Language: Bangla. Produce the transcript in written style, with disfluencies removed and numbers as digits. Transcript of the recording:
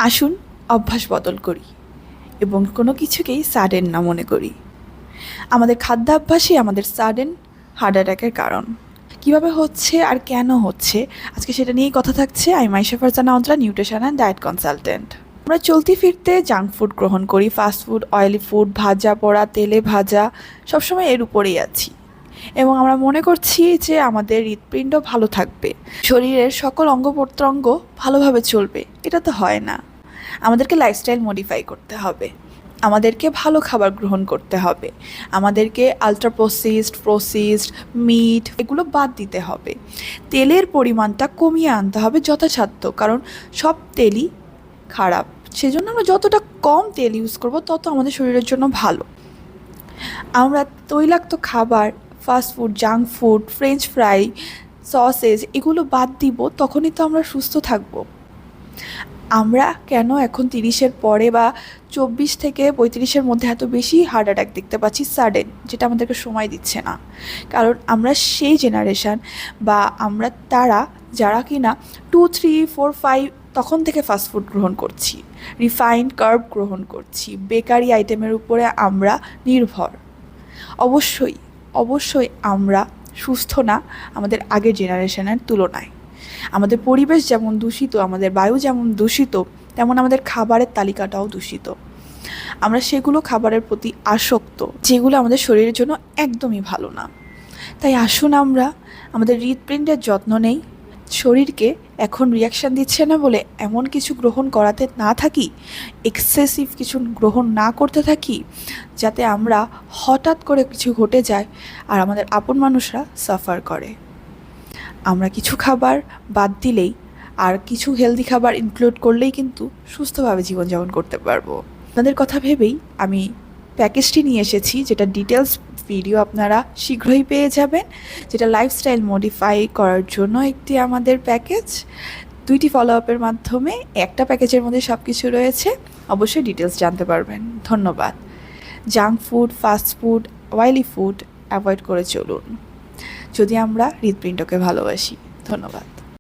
আসুন অভ্যাস বদল করি এবং কোনো কিছুকেই সাডেন না মনে করি। আমাদের খাদ্যাভ্যাসই আমাদের সাডেন হার্ট অ্যাটাকের কারণ। কীভাবে হচ্ছে আর কেন হচ্ছে, আজকে সেটা নিয়েই কথা থাকছে। আমি Maisha Farzana Antara, nutrition and diet consultant. আমরা চলতি ফিরতে জাঙ্ক ফুড গ্রহণ করি, ফাস্ট ফুড, অয়েলি ফুড, ভাজা পোড়া, তেলে ভাজা, সবসময় এর উপরেই আছি এবং আমরা মনে করছি যে আমাদের হৃৎপিণ্ড ভালো থাকবে, শরীরের সকল অঙ্গ প্রত্যঙ্গ ভালোভাবে চলবে। এটা তো হয় না। আমাদেরকে লাইফস্টাইল মডিফাই করতে হবে, আমাদেরকে ভালো খাবার গ্রহণ করতে হবে, আমাদেরকে আলট্রা প্রসেসড মিট এগুলো বাদ দিতে হবে, তেলের পরিমাণটা কমিয়ে আনতে হবে যথাসাধ্য, কারণ সব তেলই খারাপ। সেজন্য আমরা যতটা কম তেল ইউজ করব তত আমাদের শরীরের জন্য ভালো। আমরা তৈলাক্ত খাবার, fast food, junk food, French fry, sausage এগুলো বাদ দিব, তখনই তো আমরা সুস্থ থাকব। আমরা কেন এখন 30-এর পরে বা 24 থেকে 35-এর মধ্যে এত বেশি হার্ট অ্যাটাক দেখতে পাচ্ছি সাডেন, যেটা আমাদেরকে সময় দিচ্ছে না? কারণ আমরা সেই জেনারেশান বা আমরা তারা যারা কিনা 2, 3, 4, 5 তখন থেকে ফাস্টফুড গ্রহণ করছি, রিফাইন্ড কার্ব গ্রহণ করছি, বেকারি আইটেমের উপরে আমরা নির্ভর। অবশ্যই আমরা সুস্থ না আমাদের আগের জেনারেশনের তুলনায়। আমাদের পরিবেশ যেমন দূষিত, আমাদের বায়ু যেমন দূষিত, তেমন আমাদের খাবারের তালিকাটাও দূষিত। আমরা সেগুলো খাবারের প্রতি আসক্ত যেগুলো আমাদের শরীরের জন্য একদমই ভালো না। তাই আসুন আমরা আমাদের হৃৎপিণ্ডের যত্ন নেই, শরীরকে এখন রিয়াকশান দিচ্ছে না বলে এমন কিছু গ্রহণ করাতে না থাকি, এক্সেসিভ কিছু গ্রহণ না করতে থাকি, যাতে আমরা হঠাৎ করে কিছু ঘটে যায় আর আমাদের আপন মানুষরা সাফার করে। আমরা কিছু খাবার বাদ দিলেই আর কিছু হেলদি খাবার ইনক্লুড করলেই কিন্তু সুস্থভাবে জীবনযাপন করতে পারবো। আপনাদের কথা ভেবেই আমি প্যাকেজটি নিয়ে এসেছি, যেটা ডিটেলস ভিডিও আপনারা শীঘ্রই পেয়ে যাবেন, যেটা লাইফস্টাইল মডিফাই করার জন্য একটি আমাদের প্যাকেজ। 2টি ফলো আপের মাধ্যমে একটা প্যাকেজের মধ্যে সব কিছু রয়েছে। অবশ্যই ডিটেলস জানতে পারবেন। ধন্যবাদ। Junk food, fast food, oily food avoid করে চলুন যদি আমরা হৃৎপিণ্ডকে ভালোবাসি। ধন্যবাদ।